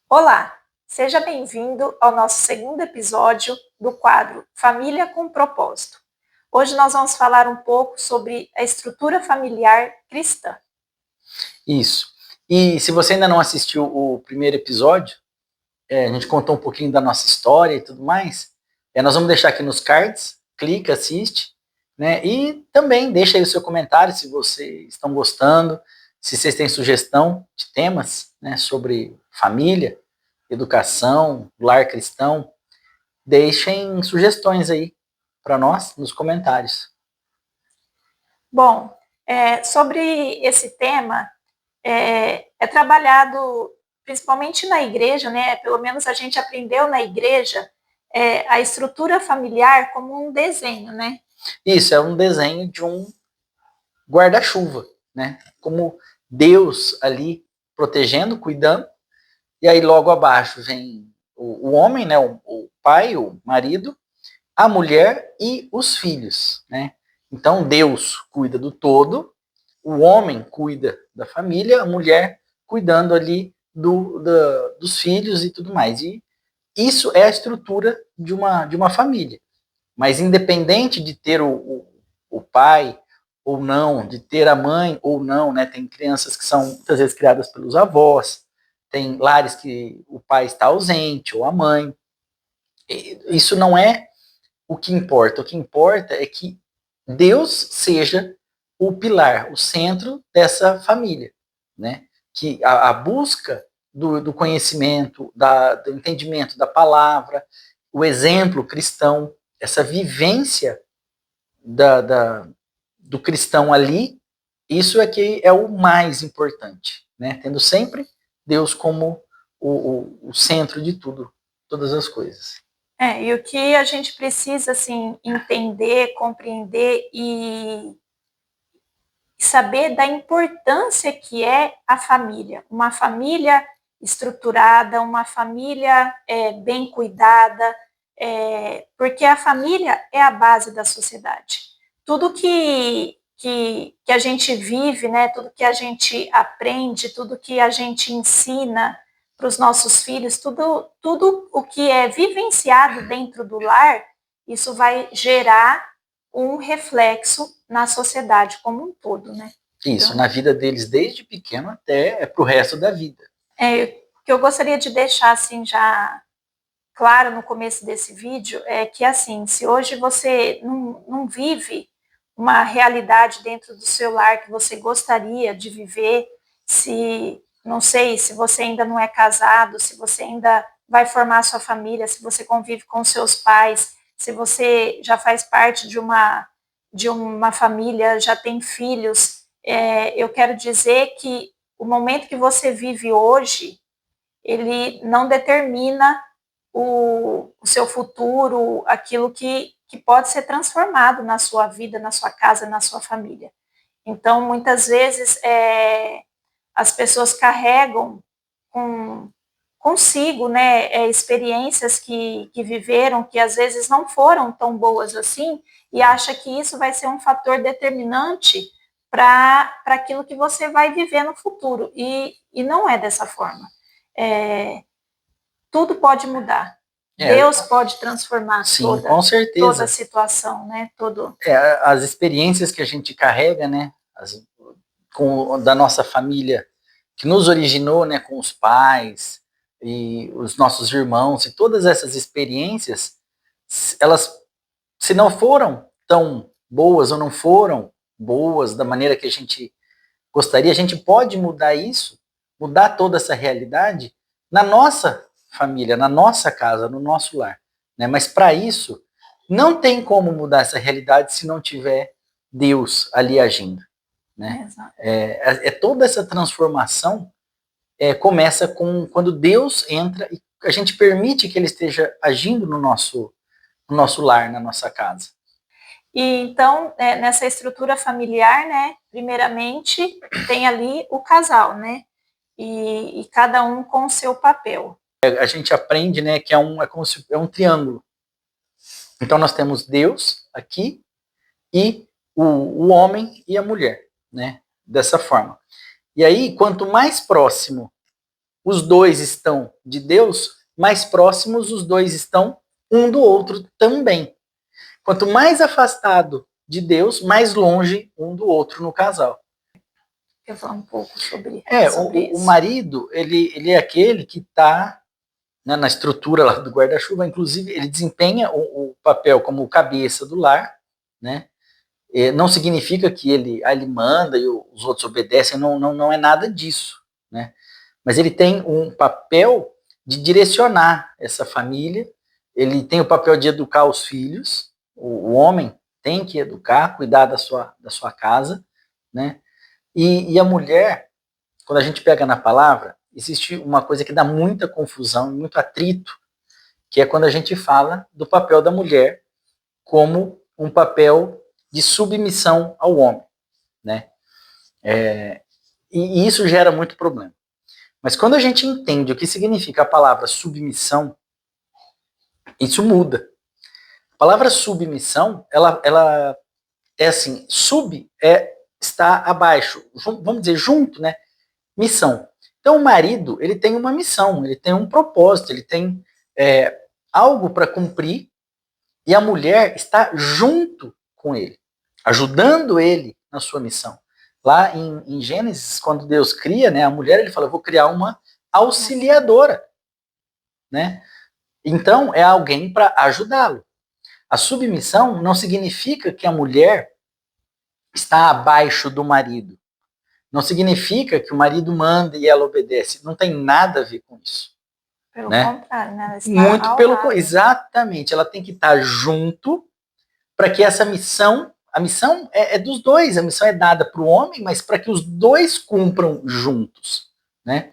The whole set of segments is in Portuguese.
Olá, seja bem-vindo ao nosso segundo episódio do quadro Família com Propósito. Hoje nós vamos falar um pouco sobre a estrutura familiar cristã. Isso. E se você ainda não assistiu o primeiro episódio, a gente contou um pouquinho da nossa história e tudo mais, nós vamos deixar aqui nos cards, clica, assiste, né? E também deixa aí o seu comentário se vocês estão gostando, se vocês têm sugestão de temas, né, sobre família, educação, lar cristão, deixem sugestões aí para nós nos comentários. Bom, sobre esse tema, é trabalhado principalmente na igreja, né? Pelo menos a gente aprendeu na igreja a estrutura familiar como um desenho, né? Isso é um desenho de um guarda-chuva, né? Como Deus ali protegendo, cuidando, e aí logo abaixo vem o homem, né? O pai, o marido, a mulher e os filhos, né? Então Deus cuida do todo, o homem cuida da família, a mulher cuidando ali dos filhos e tudo mais. E isso é a estrutura de uma família. Mas independente de ter o pai ou não, de ter a mãe ou não, né? Tem crianças que são muitas vezes criadas pelos avós, tem lares que o pai está ausente ou a mãe. Isso não é o que importa. O que importa é que Deus seja o pilar, o centro dessa família, né? Que a busca do conhecimento, do entendimento da palavra, o exemplo cristão, essa vivência da, da, do cristão ali, isso é que é o mais importante, né? Tendo sempre Deus como o centro de tudo, todas as coisas. E o que a gente precisa assim entender, compreender e saber da importância que é a família. Uma família estruturada, uma família bem cuidada, porque a família é a base da sociedade. Tudo que a gente vive, né, tudo que a gente aprende, tudo que a gente ensina para os nossos filhos, tudo o que é vivenciado dentro do lar, isso vai gerar um reflexo na sociedade como um todo, né? Isso, então, na vida deles desde pequeno até pro resto da vida. O que eu gostaria de deixar assim já claro no começo desse vídeo é que assim, se hoje você não vive uma realidade dentro do seu lar que você gostaria de viver, se não sei, se você ainda não é casado, se você ainda vai formar sua família, se você convive com seus pais, se você já faz parte de uma família, já tem filhos, eu quero dizer que o momento que você vive hoje, ele não determina o seu futuro, aquilo que pode ser transformado na sua vida, na sua casa, na sua família. Então, muitas vezes, as pessoas carregam consigo, né, experiências que viveram, que às vezes não foram tão boas assim, e acha que isso vai ser um fator determinante para aquilo que você vai viver no futuro. E não é dessa forma. Tudo pode mudar. Deus pode transformar sim, com certeza. toda a situação, né? As experiências que a gente carrega, né? Da nossa família que nos originou, né? Com os pais e os nossos irmãos e todas essas experiências, elas, se não foram tão boas ou não foram boas da maneira que a gente gostaria, a gente pode mudar isso, mudar toda essa realidade na nossa família, na nossa casa, no nosso lar, né? Mas para isso não tem como mudar essa realidade se não tiver Deus ali agindo, né? Toda essa transformação começa quando Deus entra e a gente permite que Ele esteja agindo no nosso lar, na nossa casa. E então, nessa estrutura familiar, né, primeiramente tem ali o casal, né, e cada um com o seu papel. A gente aprende, né, que é um triângulo. Então nós temos Deus aqui e o homem e a mulher, né, dessa forma. E aí, quanto mais próximo os dois estão de Deus, mais próximos os dois estão um do outro também. Quanto mais afastado de Deus, mais longe um do outro no casal. Eu vou falar um pouco sobre O marido, ele é aquele que está, né, na estrutura lá do guarda-chuva, inclusive ele desempenha o papel como cabeça do lar, né? Não significa que ele manda e os outros obedecem, não é nada disso, né? Mas ele tem um papel de direcionar essa família, ele tem o papel de educar os filhos, o homem tem que educar, cuidar da sua casa, né? E a mulher, quando a gente pega na palavra, existe uma coisa que dá muita confusão, muito atrito, que é quando a gente fala do papel da mulher como um papel de submissão ao homem, né? E isso gera muito problema. Mas quando a gente entende o que significa a palavra submissão, isso muda. A palavra submissão, ela é assim, sub é estar abaixo, vamos dizer junto, né? Missão. Então o marido, ele tem uma missão, ele tem um propósito, ele tem algo para cumprir, e a mulher está junto com ele, ajudando ele na sua missão. Lá em Gênesis, quando Deus cria, né, a mulher, ele fala, eu vou criar uma auxiliadora, né? Então é alguém para ajudá-lo. A submissão não significa que a mulher está abaixo do marido. Não significa que o marido manda e ela obedece. Não tem nada a ver com isso. Pelo né? contrário, né? Ela está Muito ao pelo lado. exatamente. Ela tem que estar junto para que essa missão, a missão é dos dois. A missão é dada para o homem, mas para que os dois cumpram juntos, né?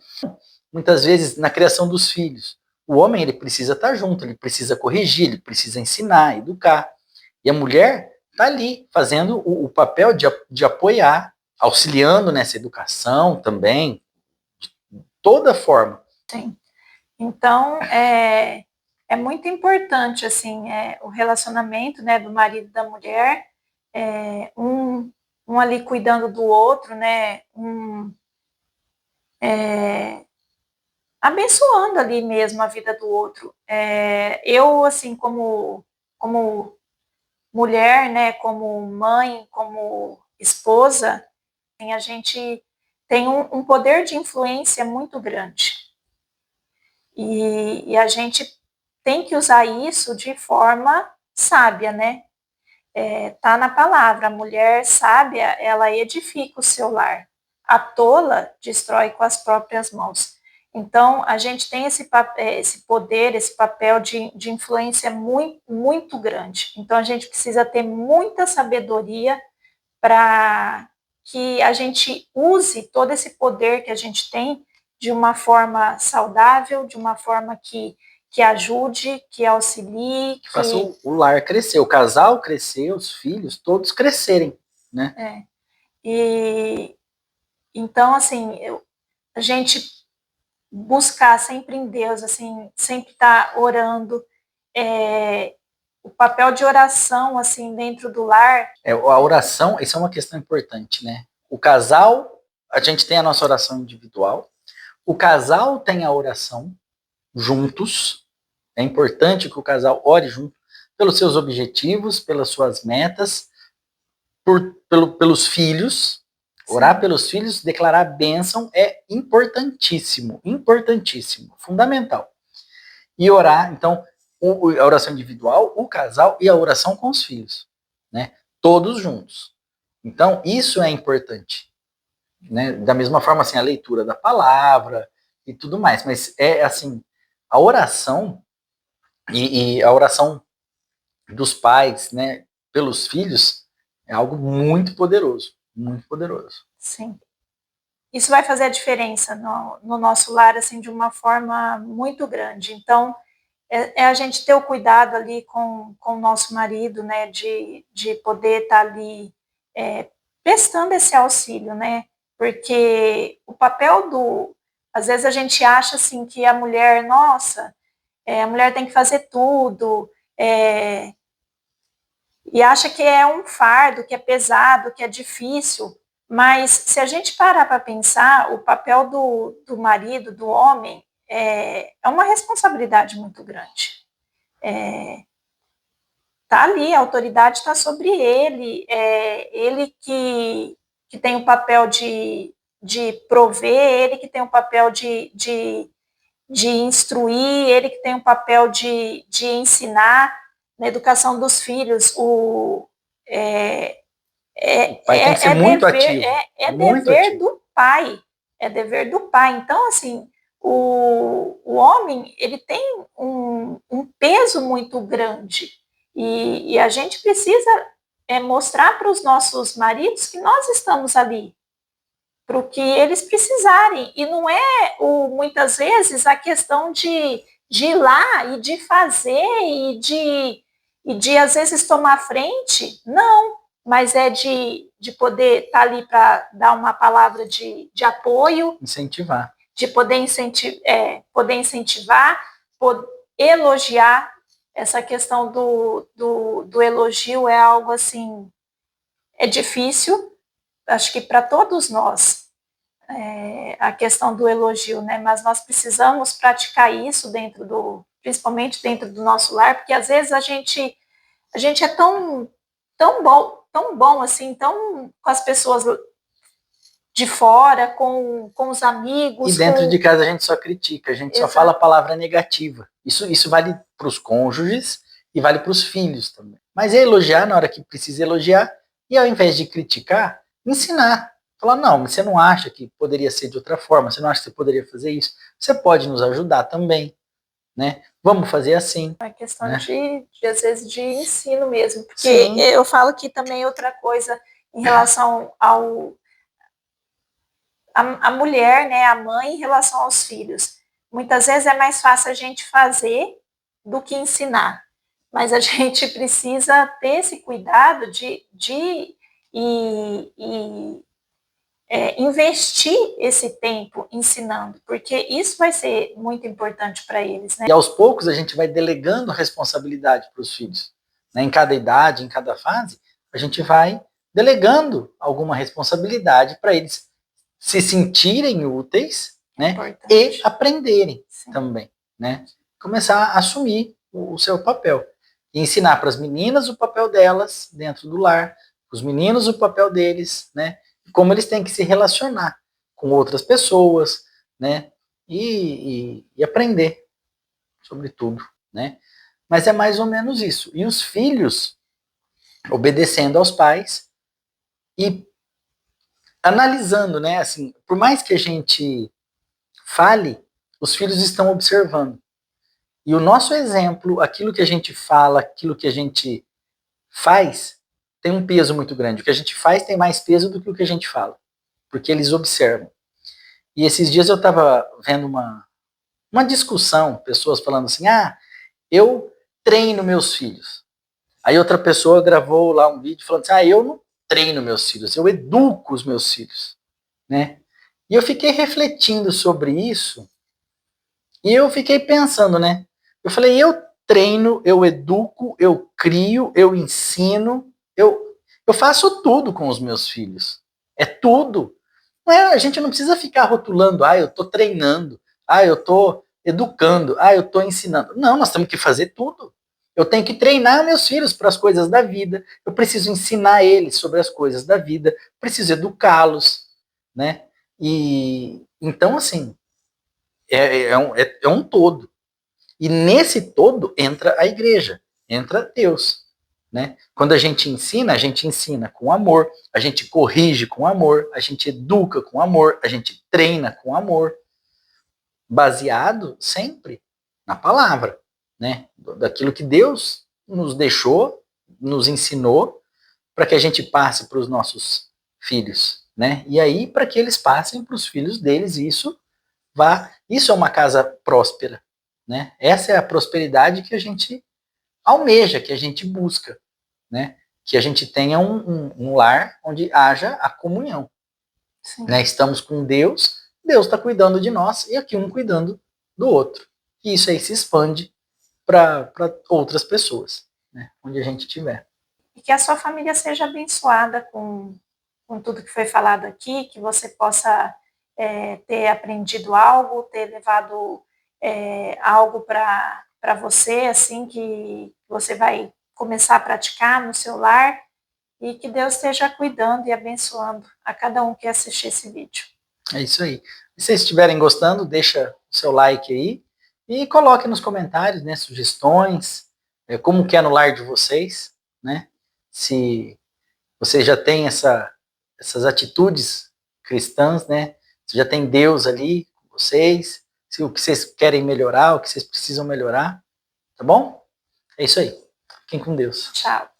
Muitas vezes na criação dos filhos, o homem ele precisa estar junto, ele precisa corrigir, ele precisa ensinar, educar. E a mulher está ali fazendo o papel de apoiar, auxiliando nessa educação também, de toda forma. Sim. Então, é muito importante, assim, o relacionamento, né, do marido e da mulher, um ali cuidando do outro, né, abençoando ali mesmo a vida do outro. Eu, assim, como mulher, né, como mãe, como esposa, a gente tem um poder de influência muito grande. E a gente tem que usar isso de forma sábia, né? Tá na palavra, a mulher sábia, ela edifica o seu lar. A tola destrói com as próprias mãos. Então, a gente tem esse poder, esse papel de influência muito, muito grande. Então, a gente precisa ter muita sabedoria para que a gente use todo esse poder que a gente tem de uma forma saudável, de uma forma que ajude, que auxilie. Que faça o lar crescer, o casal crescer, os filhos, todos crescerem, né? E então, assim, a gente buscar sempre em Deus, assim, sempre estar orando, o papel de oração, assim, dentro do lar. A oração, isso é uma questão importante, né? O casal, a gente tem a nossa oração individual, o casal tem a oração juntos. É importante que o casal ore junto pelos seus objetivos, pelas suas metas, pelos filhos. Sim. Orar pelos filhos, declarar bênção é importantíssimo, importantíssimo, fundamental. E orar, então, a oração individual, o casal e a oração com os filhos, né? Todos juntos. Então, isso é importante, né? Da mesma forma, assim, a leitura da palavra e tudo mais. Mas é assim, a oração e a oração dos pais, né, pelos filhos, é algo muito poderoso, muito poderoso. Sim. Isso vai fazer a diferença no nosso lar, assim, de uma forma muito grande. Então, a gente ter o cuidado ali com o nosso marido, né, de poder estar ali prestando esse auxílio, né, porque o papel às vezes a gente acha, assim, que a mulher, nossa, a mulher tem que fazer tudo, e acha que é um fardo, que é pesado, que é difícil, Mas se a gente parar para pensar, o papel do marido, do homem, é uma responsabilidade muito grande. Tá ali, a autoridade está sobre ele, ele que tem o papel de prover, ele que tem o papel de instruir, ele que tem o papel de ensinar na educação dos filhos. O pai tem que ser muito dever, ativo. Muito dever ativo. do pai, é dever do pai. Então, assim, o homem, ele tem um peso muito grande e a gente precisa mostrar para os nossos maridos que nós estamos ali, para o que eles precisarem. E não é, muitas vezes, a questão de ir lá e de fazer e de às vezes, tomar frente. Não, mas é de poder estar ali para dar uma palavra de apoio. Incentivar. De poder incentivar, poder elogiar. Essa questão do elogio é algo assim, é difícil, acho que para todos nós, a questão do elogio, né? Mas nós precisamos praticar isso principalmente dentro do nosso lar, porque às vezes a gente é tão bom assim, tão com as pessoas de fora, com os amigos. E dentro de casa a gente só critica, a gente só fala a palavra negativa. Isso vale para os cônjuges e vale para os filhos também. Mas é elogiar na hora que precisa elogiar e ao invés de criticar, ensinar. Falar, não, você não acha que poderia ser de outra forma, você não acha que você poderia fazer isso, você pode nos ajudar também, né? Vamos fazer assim. É questão, né? Às vezes, de ensino mesmo. Porque sim, eu falo que também outra coisa em relação a mulher, né, a mãe, em relação aos filhos. Muitas vezes é mais fácil a gente fazer do que ensinar. Mas a gente precisa ter esse cuidado de investir esse tempo ensinando, porque isso vai ser muito importante para eles, né? E aos poucos a gente vai delegando responsabilidade para os filhos. Né? Em cada idade, em cada fase, a gente vai delegando alguma responsabilidade para eles se sentirem úteis, né? E aprenderem também, né? Começar a assumir o seu papel. E ensinar para as meninas o papel delas dentro do lar, os meninos o papel deles, né? Como eles têm que se relacionar com outras pessoas, né? E aprender sobre tudo, né? Mas é mais ou menos isso. E os filhos obedecendo aos pais e analisando, né? Assim, por mais que a gente fale, os filhos estão observando. E o nosso exemplo, aquilo que a gente fala, aquilo que a gente faz, tem um peso muito grande. O que a gente faz tem mais peso do que o que a gente fala, porque eles observam. E esses dias eu estava vendo uma discussão, pessoas falando assim, eu treino meus filhos. Aí outra pessoa gravou lá um vídeo falando assim, eu não treino meus filhos, eu educo os meus filhos, né? E eu fiquei refletindo sobre isso e eu fiquei pensando, né? Eu falei, eu treino, eu educo, eu crio, eu ensino, eu faço tudo com os meus filhos. É tudo. A gente não precisa ficar rotulando, eu estou treinando, eu estou educando, eu estou ensinando. Não, nós temos que fazer tudo. Eu tenho que treinar meus filhos para as coisas da vida, eu preciso ensinar eles sobre as coisas da vida, preciso educá-los, né? E então, assim, é um todo. E nesse todo entra a igreja, entra Deus. Né? Quando a gente ensina com amor, a gente corrige com amor, a gente educa com amor, a gente treina com amor, baseado sempre na palavra, né? Daquilo que Deus nos deixou, nos ensinou, para que a gente passe para os nossos filhos, né? E aí para que eles passem para os filhos deles, isso é uma casa próspera, né? Essa é a prosperidade que a gente almeja, que a gente busca, né? Que a gente tenha um lar onde haja a comunhão. Né? Estamos com Deus, Deus está cuidando de nós e aqui um cuidando do outro. E isso aí se expande para outras pessoas, né? Onde a gente estiver. E que a sua família seja abençoada com com tudo que foi falado aqui, que você possa ter aprendido algo, ter levado algo para você, assim, que você vai começar a praticar no seu lar, e que Deus esteja cuidando e abençoando a cada um que assistir esse vídeo. É isso aí. Se vocês estiverem gostando, deixa o seu like aí e coloque nos comentários, né, sugestões, como que é no lar de vocês, né? Se vocês já têm essas atitudes cristãs, né? Se já tem Deus ali com vocês, se o que vocês querem melhorar, o que vocês precisam melhorar, tá bom? É isso aí. Fiquem com Deus. Tchau.